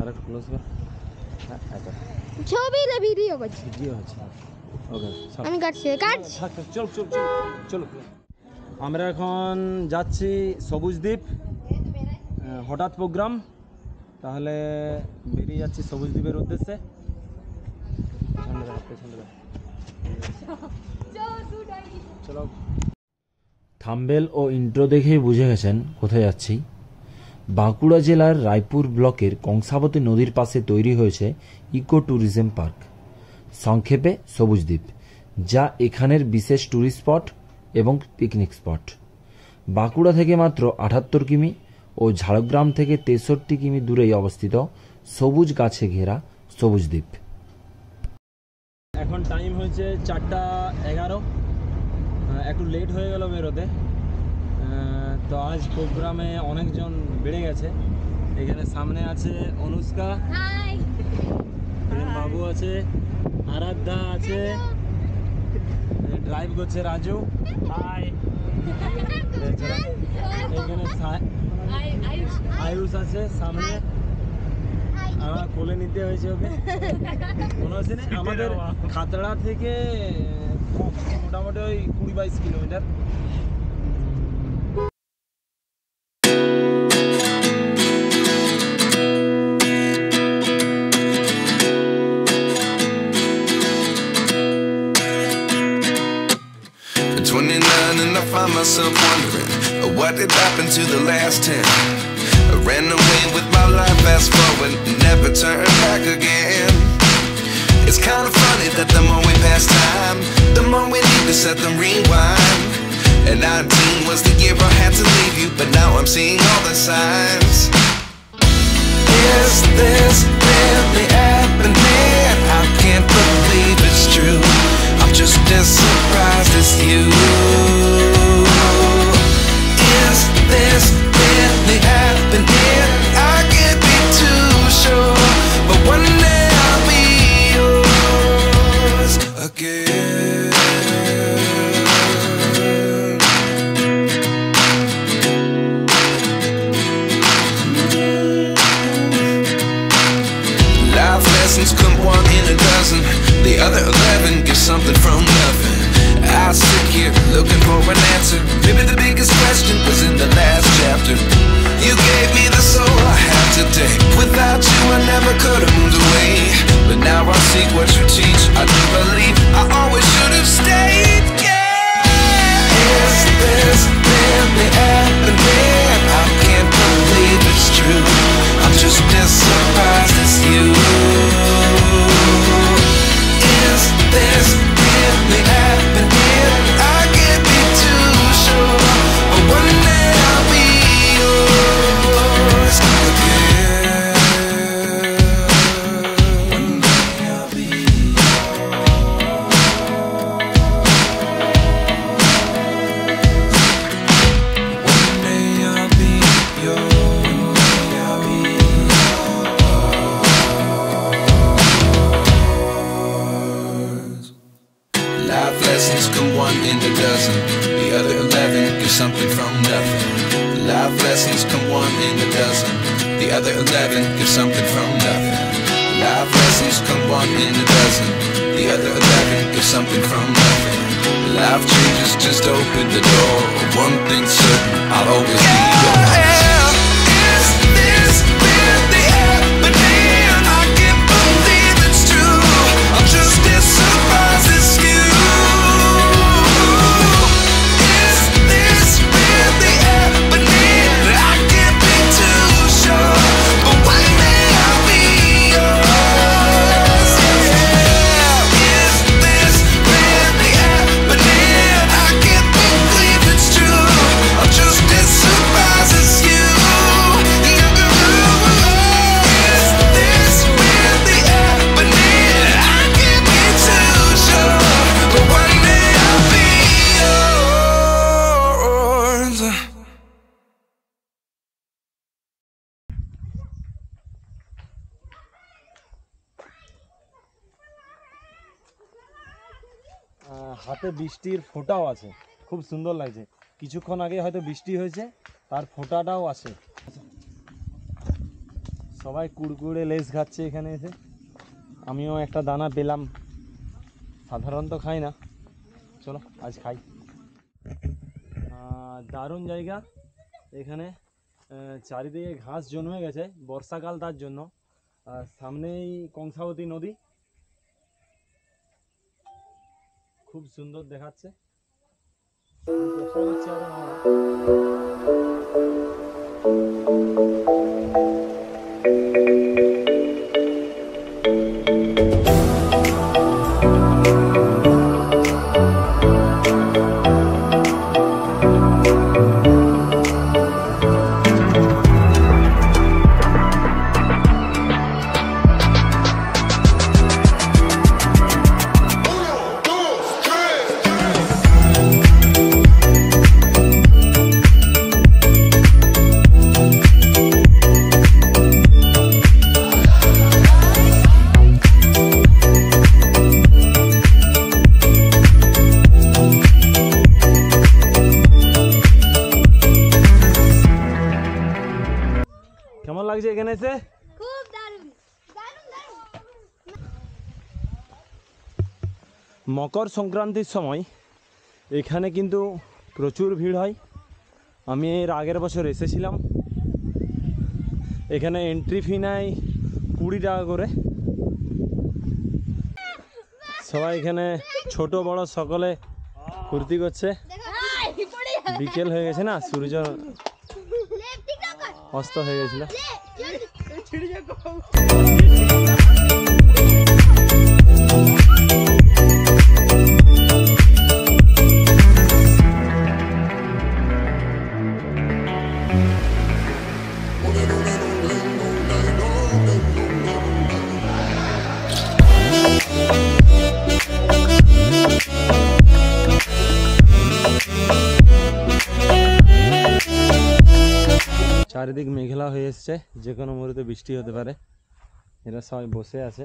Camera close কর। হ্যাঁ এটা ছবি না ভিডিও করছি? ভিডিও হচ্ছে। ওকে আমি কাটছি চল চল চল চলো। আমরা এখন যাচ্ছি সবুজদ্বীপ, হঠাৎ প্রোগ্রাম, তাহলে বেরিয়ে যাচ্ছি সবুজদ্বীপের উদ্দেশ্যে। চলো। থাম্বেল ও ইন্ট্রো দেখেই বুঝে গেছেন কোথায় যাচ্ছি। বাঁকুড়া জেলার রায়পুর ব্লকের কংসাবতী নদীর পাশে তৈরি হয়েছে ইকো ট্যুরিজম পার্ক, সংক্ষেপে সবুজদ্বীপ, যা এখানের বিশেষ ট্যুরিস্ট স্পট এবং পিকনিক স্পট। বাঁকুড়া থেকে মাত্র 78 কিমি ও ঝাড়গ্রাম থেকে 63 কিমি দূরেই অবস্থিত সবুজ গাছে ঘেরা সবুজদ্বীপ। এখন টাইম হয়েছে 4:11, একটু লেট হয়ে গেল বেরোতে। তো আজ প্রোগ্রামে অনেকজন বেড়ে গেছে। এখানে সামনে আছে অনুষ্কা, বাবু আছে, আরাধ্যা আছে, ড্রাইভ করছে রাজু, এখানে আয়ুষ আছে সামনে, আমার কোলে নিতে হয়েছে ওকে। মনে হচ্ছে না আমাদের খাতড়া থেকে মোটামুটি ওই 20-22 kilometre. Myself wondering what did happen to the last 10. I ran away with my life, fast forward, never turn back again. It's kind of funny that the more we pass time, the more we need to set them rewind. And 19 was the year I had to leave you, but now I'm seeing all the signs. Is this really happening? I can't believe it's true. I'm just as surprised as you. Is this really happening? I can't be too sure, but one day I'll be yours again. Life lessons come one in a dozen, the other 11 get something from nothing. I sit here looking for an answer. Maybe the biggest question was in the last chapter. You gave me the soul I have today. Without you I never could have moved away. But now I see what you teach. I do believe I always should have stayed. Yeah. Is this really happening? I can't believe it's true. I'm just as surprised as you. Is this really happening? I can't be too sure, but one day I'll be yours again. One day I'll be yours. One day I'll be yours. I'll be yours. Life lessons come one in a dozen, the other 11 get something from nothing. Life lessons come one in a dozen, the other 11 get something from nothing. Life lessons come one in a dozen, the other 11 get something from nothing. Life changes just open the door. One thing's certain, I'll always be yours. Is this really happening? I can't believe it's true. I'm just as surprised as you. Is this really happening? I can't be too sure, but one day I'll be yours. Yeah. Is this really happening? I can't believe it's true. I'm just as surprised as you. Is this really happening? I can't be too sure, but one day I'll be yours. হাতে বৃষ্টির ফোঁটাও আছে, খুব সুন্দর লাগছে। কিছুক্ষণ আগে হয়তো বৃষ্টি হয়েছে, তার ফোঁটাটাও আছে। সবাই কুড়কুড়ে লেস খাচ্ছে এখানে এসে, আমিও একটা দানা পেলাম, সাধারণত খাই না, চলো আজ খাই। দারুণ জায়গা এখানে, চারিদিকে ঘাস জন্মে গেছে, বর্ষাকাল তার জন্য। আর সামনেই কংসাবতী নদী, খুব সুন্দর দেখাচ্ছে। চেষ্টা করছি আরো নামার। কেমন লাগছে এখানে এসে? খুব দারুণ দারুণ দারুণ। মকর সংক্রান্তির সময় এখানে কিন্তু প্রচুর ভিড় হয়। আমি এর আগের বছর এসেছিলাম। এখানে এন্ট্রি ফি নেয় 20 টাকা করে। সবাই এখানে ছোট বড় সকলে ফুর্তি করছে। বিকেল হয়ে গেছে না, সূর্য অস্ত হয়ে গেছিল। চারিদিক মেঘলা হয়ে এসছে, যে কোনো মুহূর্তে বৃষ্টি হতে পারে। এরা সবাই বসে আছে।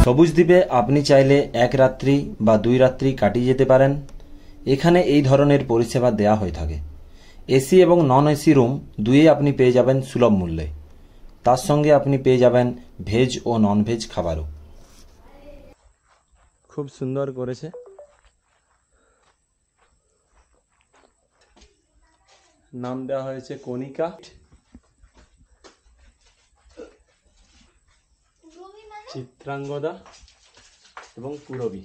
সবুজ দ্বীপে আপনি চাইলে 1 রাত্রি বা 2 রাত্রি কাটিয়ে যেতে পারেন। এখানে এই ধরনের পরিষেবা দেয়া হয়ে থাকে। এসি এবং নন এসি রুম দুইয়ে আপনি পেয়ে যাবেন সুলভ মূল্যে। তার সঙ্গে আপনি পেয়ে যাবেন ভেজ ও নন ভেজ খাবারও। খুব সুন্দর করেছে। নাম দেওয়া হয়েছে কণিকা চিত্রাঙ্গদা এবং পুরবী।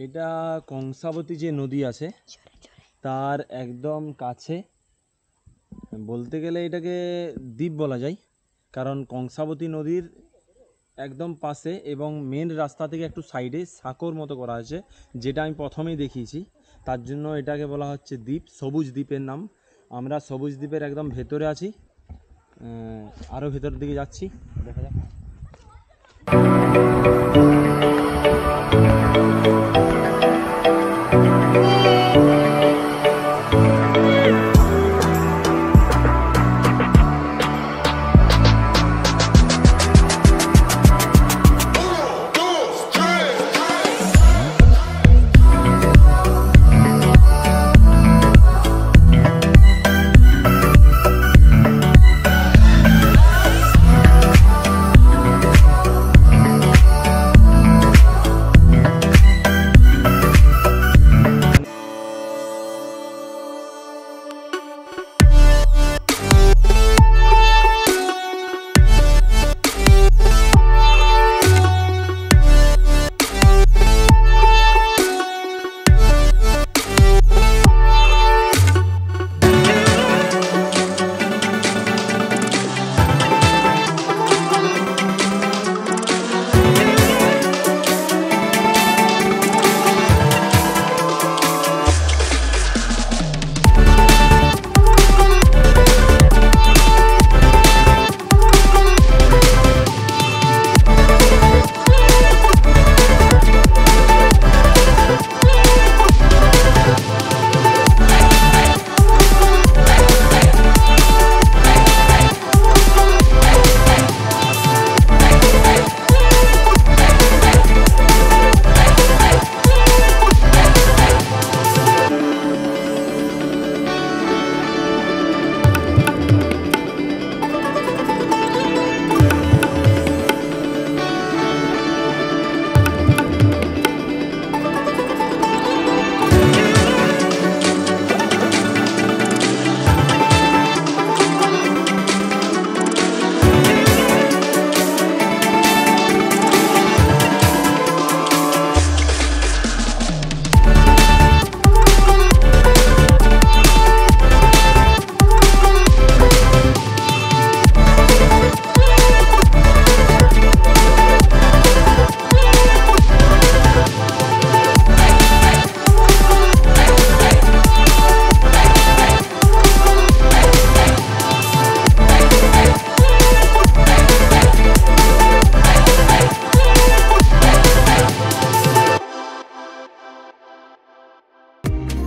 এটা কংসাবতী যে নদী আছে তার একদম কাছে, বলতে গেলে এটাকে দ্বীপ বলা যায়, কারণ কংসাবতী নদীর একদম পাশে এবং মেন রাস্তা থেকে একটু সাইডে সাঁকোর মতো করা হয়েছে, যেটা আমি প্রথমেই দেখিয়েছি। তার জন্য এটাকে বলা হচ্ছে দ্বীপ, সবুজ দ্বীপের নাম। আমরা সবুজ দ্বীপের একদম ভেতরে আছি, আরও ভেতরের দিকে যাচ্ছি, দেখা যাক।